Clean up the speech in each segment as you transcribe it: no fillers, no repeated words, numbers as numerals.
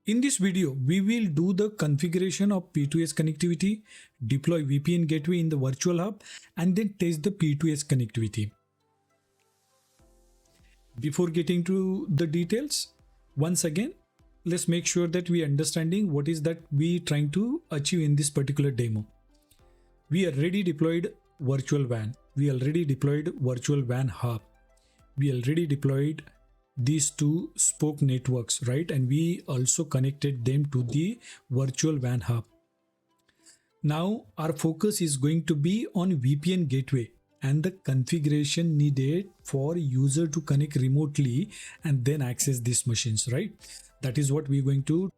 In this video, we will do the configuration of P2S connectivity, deploy VPN gateway in the virtual hub, and then test the P2S connectivity. Before getting to the details, once again, let's make sure that we are understanding what is that we trying to achieve in this particular demo. We already deployed virtual WAN. We already deployed virtual WAN hub. We already deployed these two spoke networks, right? And we also connected them to the virtual WAN hub. Now our focus is going to be on VPN gateway and the configuration needed for user to connect remotely and then access these machines, right? That is what we're going to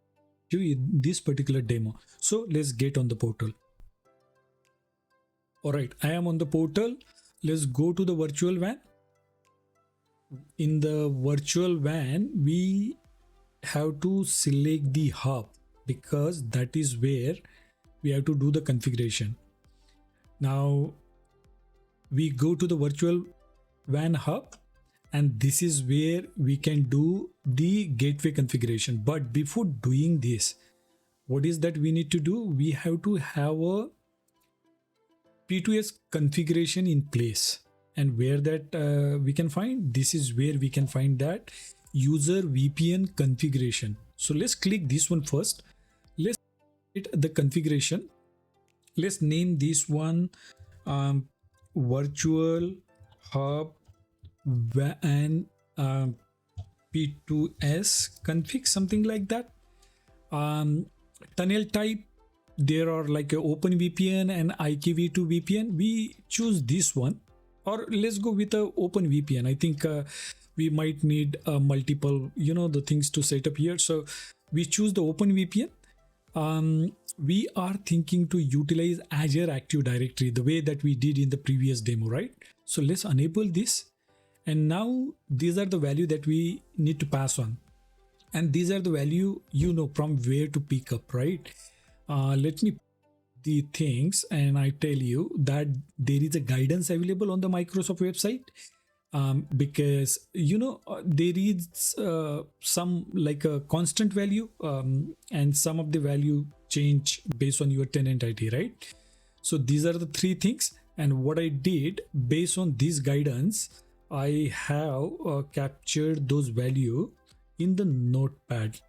do in this particular demo. So let's get on the portal. All right, I am on the portal. Let's go to the virtual WAN. In the virtual WAN, we have to select the hub because that is where we have to do the configuration. Now we go to the virtual WAN hub and this is where we can do the gateway configuration. But before doing this, what is that we need to do? We have to have a P2S configuration in place. And where that we can find, this is where we can find that user VPN configuration. So let's click this one first. Let's hit the configuration. Let's name this one virtual hub WAN P2S config, something like that. Tunnel type, there are like a open VPN and IKv2 VPN. We choose this one. Or let's go with a open VPN. I think we might need multiple, the things to set up here. So we choose the open VPN. We are thinking to utilize Azure Active Directory the way that we did in the previous demo, right? So let's enable this. And now these are the value that we need to pass on. And these are the value, from where to pick up, right? Let me the things and I tell you that there is a guidance available on the Microsoft website because there is some like a constant value and some of the value change based on your tenant ID, right? So these are the three things, and what I did based on this guidance, I have captured those value in the notepad.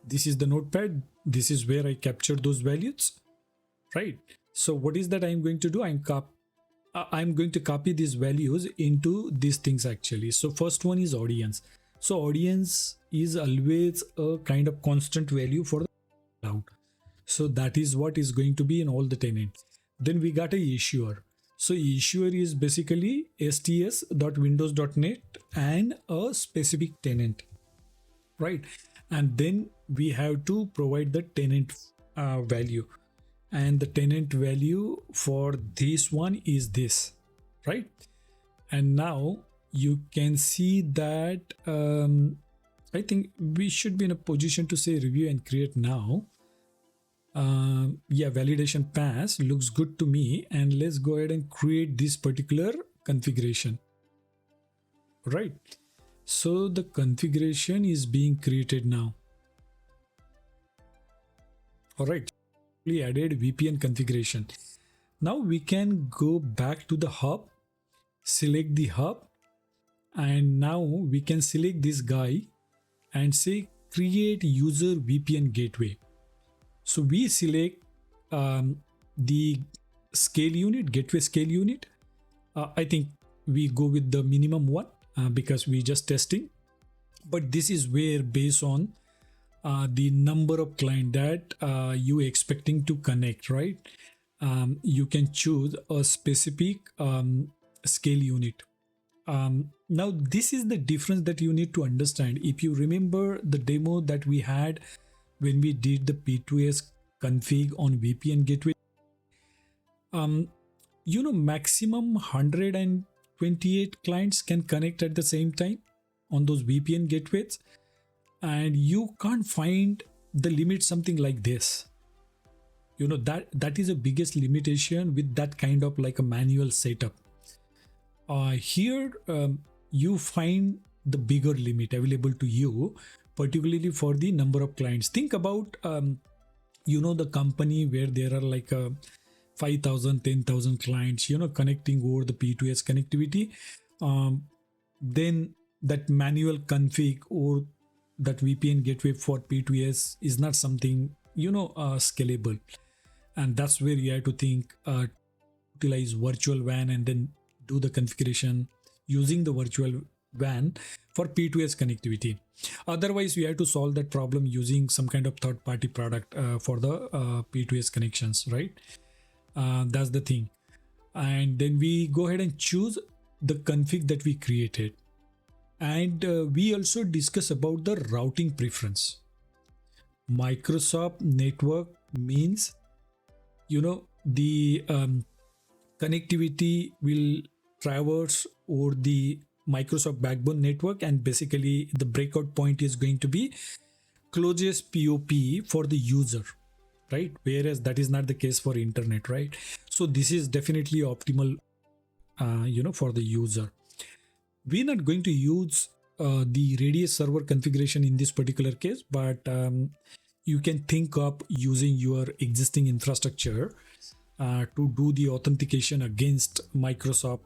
This is the notepad. This is where I capture those values, right? So what is that I'm going to do? I'm going to copy these values into these things actually. So first one is audience. So audience is always a kind of constant value for the cloud. So that is what is going to be in all the tenants. Then we got a issuer. So issuer is basically sts.windows.net and a specific tenant, right? And then we have to provide the tenant value, and the tenant value for this one is this, right? And now you can see that I think we should be in a position to say review and create now. Yeah, validation pass looks good to me, and let's go ahead and create this particular configuration, right? So the configuration is being created now. All right, we added VPN configuration. Now we can go back to the hub, select the hub, and now we can select this guy and say create user VPN gateway. So we select the scale unit, gateway scale unit. I think we go with the minimum one because we just testing. But this is where based on the number of client that you expecting to connect, right? You can choose a specific scale unit. Now this is the difference that you need to understand. If you remember the demo that we had when we did the P2S config on VPN gateway, maximum 128 clients can connect at the same time on those VPN gateways, and you can't find the limit something like this. That is the biggest limitation with that kind of like a manual setup. Here you find the bigger limit available to you, particularly for the number of clients. Think about the company where there are like 5,000 10,000 clients connecting over the P2S connectivity. Then that manual config or that VPN gateway for P2S is not something scalable, and that's where you have to think, utilize virtual WAN and then do the configuration using the virtual WAN for P2S connectivity. Otherwise, we have to solve that problem using some kind of third-party product for the P2S connections, right? That's the thing. And then we go ahead and choose the config that we created. And we also discuss about the routing preference. Microsoft network means, the connectivity will traverse over the Microsoft backbone network, and basically the breakout point is going to be closest POP for the user, right? Whereas that is not the case for internet, right? So this is definitely optimal, for the user. We're not going to use the radius server configuration in this particular case, but you can think of using your existing infrastructure to do the authentication against Microsoft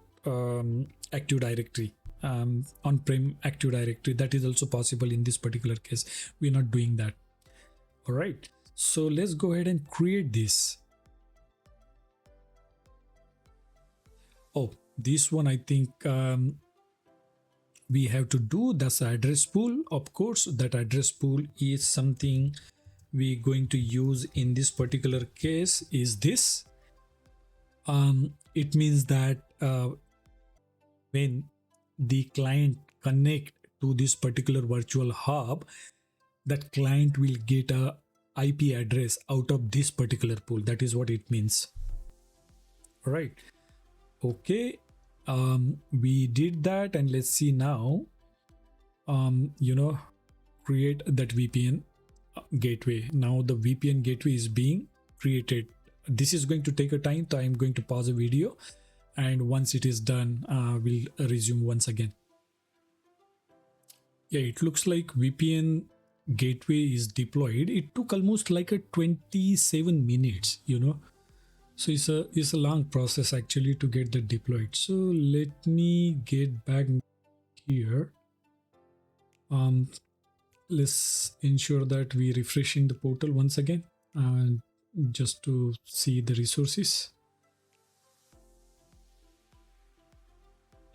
Active Directory, on-prem Active Directory. That is also possible in this particular case. We're not doing that. All right. So let's go ahead and create this. Oh, this one I think we have to do. That's address pool. Of course, that address pool is something we're going to use in this particular case is this. It means that when the client connect to this particular virtual hub, that client will get a IP address out of this particular pool. That is what it means. All right. Okay. We did that, and let's see now. Create that VPN gateway. Now the VPN gateway is being created. This is going to take a time, so I'm going to pause the video, and once it is done, we'll resume once again. Yeah, it looks like VPN gateway is deployed. It took almost like a 27 minutes, So it's a long process actually to get that deployed. So let me get back here. Let's ensure that we refreshing the portal once again, just to see the resources.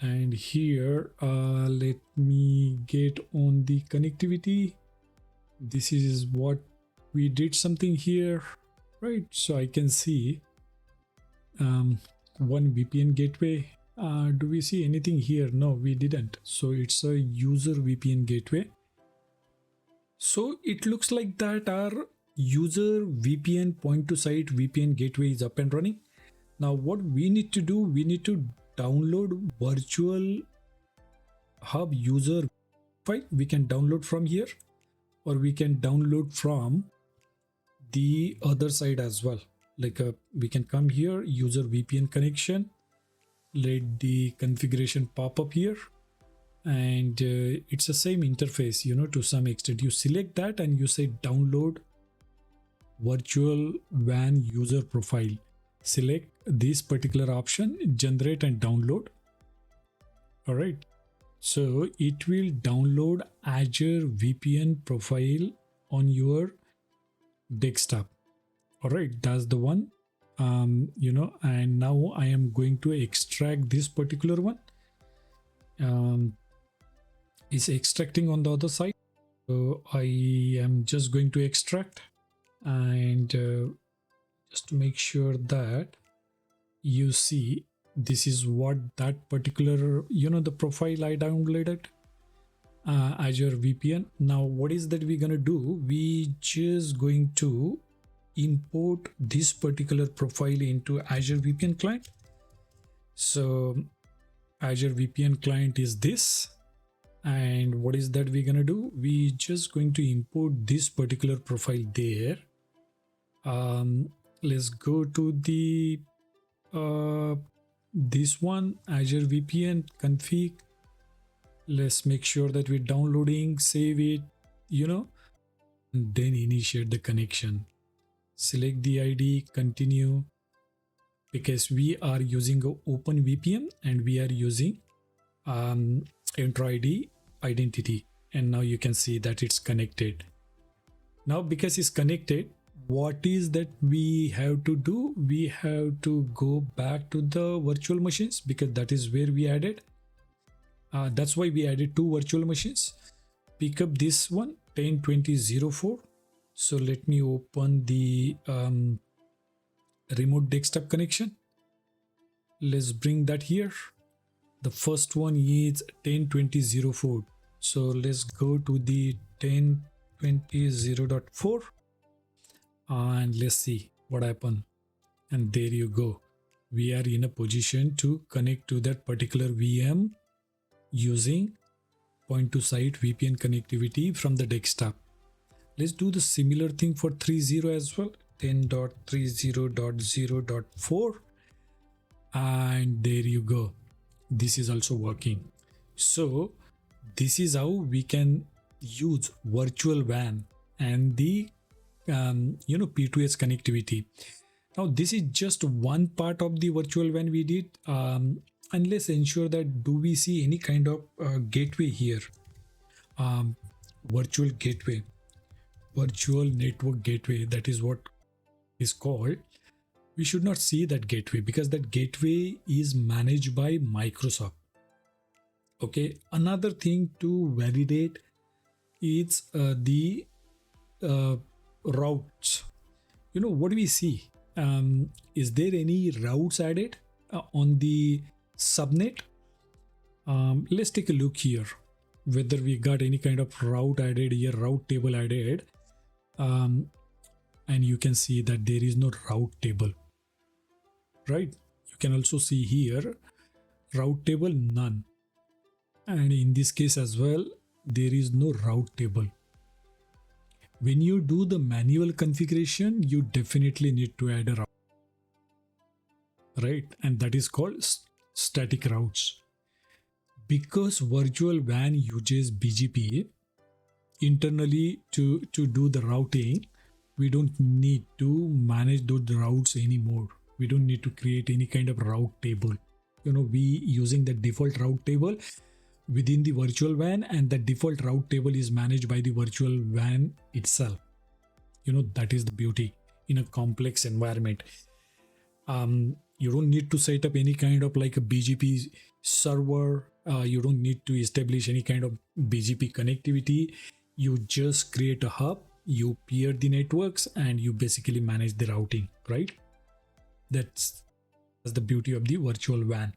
And here, let me get on the connectivity. This is what we did something here, right? So I can see one VPN gateway. Do we see anything here? No, we didn't. So it's a user VPN gateway. So it looks like that our user VPN point to site VPN gateway is up and running. Now what we need to do, we need to download virtual hub user file. We can download from here, or we can download from the other side as well. Like we can come here, user VPN connection, let the configuration pop up here, and it's the same interface, to some extent. You select that and you say download virtual WAN user profile. Select this particular option, generate and download. All right. So it will download Azure VPN profile on your desktop. All right, that's the one. And now I am going to extract this particular one. It's extracting on the other side. So I am just going to extract, and just to make sure that you see, this is what that particular, the profile I downloaded, Azure VPN. Now, what is that we're going to do? We just going to import this particular profile into Azure VPN client. So Azure VPN client is this. And what is that we're going to do? We just going to import this particular profile there. Let's go to the this one, Azure VPN config. Let's make sure that we're downloading, save it, and then initiate the connection. Select the ID, continue, because we are using a open VPN and we are using Enter ID identity. And now you can see that it's connected. Now, because it's connected, what is that we have to do? We have to go back to the virtual machines, because that is where we added. That's why we added two virtual machines. Pick up this one, 10.20.04. So let me open the remote desktop connection. Let's bring that here. The first one is 10.20.04. So let's go to the 10.20.0.4 and let's see what happened. And there you go. We are in a position to connect to that particular VM using point to site VPN connectivity from the desktop. Let's do the similar thing for 3.0 as well. 10.30.0.4 and there you go. This is also working. So this is how we can use virtual WAN and the P2S connectivity. Now this is just one part of the virtual WAN we did, and let's ensure that do we see any kind of gateway here. Virtual gateway, virtual network gateway, that is what is called. We should not see that gateway because that gateway is managed by Microsoft. Okay, another thing to validate is the routes. What do we see? Is there any routes added on the subnet? Let's take a look here whether we got any kind of route added here, route table added, and you can see that there is no route table, right? You can also see here route table none, and in this case as well there is no route table. When you do the manual configuration, you definitely need to add a route, right? And that is called static routes. Because virtual WAN uses BGP internally to do the routing, we don't need to manage those routes anymore. We don't need to create any kind of route table. We using the default route table within the virtual WAN, and the default route table is managed by the virtual WAN itself. That is the beauty in a complex environment. You don't need to set up any kind of like a BGP server. You don't need to establish any kind of BGP connectivity. You just create a hub, you peer the networks, and you basically manage the routing, right? That's the beauty of the virtual WAN.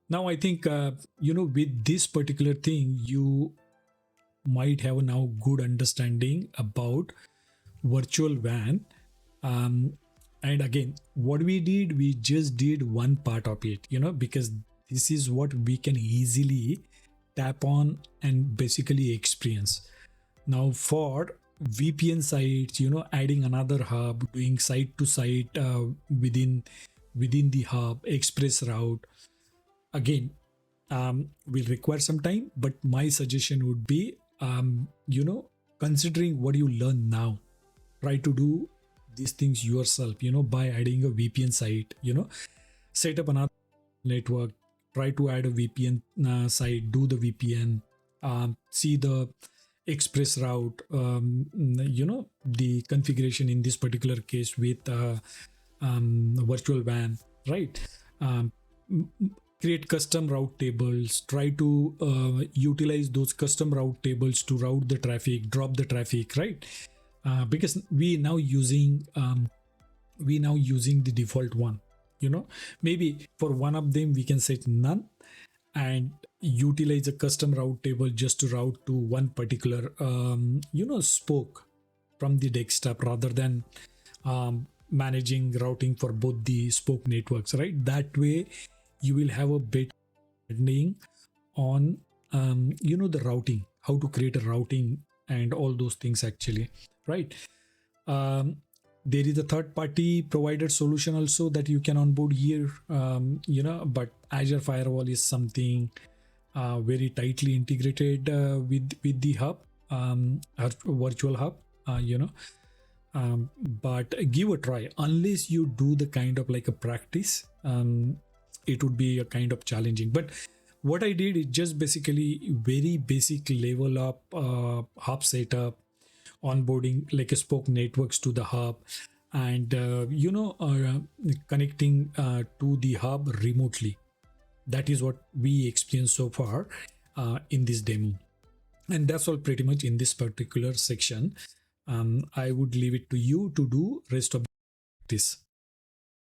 Now, I think, with this particular thing, you might have now good understanding about virtual WAN. And again, what we did, we just did one part of it, because this is what we can easily tap on and basically experience. Now, for VPN sites, adding another hub, doing site to site within the hub, express route, again, will require some time, but my suggestion would be, considering what you learn now, try to do these things yourself, by adding a VPN site, set up another network, try to add a VPN site, do the VPN, see the express route, the configuration in this particular case with virtual WAN, right? Create custom route tables, try to utilize those custom route tables to route the traffic, drop the traffic, right? Because we now using the default one. Maybe for one of them we can set none and utilize a custom route table just to route to one particular spoke from the desktop, rather than managing routing for both the spoke networks, right? That way you will have a better understanding on the routing, how to create a routing and all those things actually, right? There is a third party provided solution also that you can onboard here, but Azure Firewall is something very tightly integrated with the hub, or virtual hub, you know. But give a try. Unless you do the kind of like a practice, it would be a kind of challenging. But what I did is just basically very basic level up hub setup, onboarding like a spoke networks to the hub, and connecting to the hub remotely. That is what we experienced so far in this demo, and that's all pretty much in this particular section. I would leave it to you to do rest of this.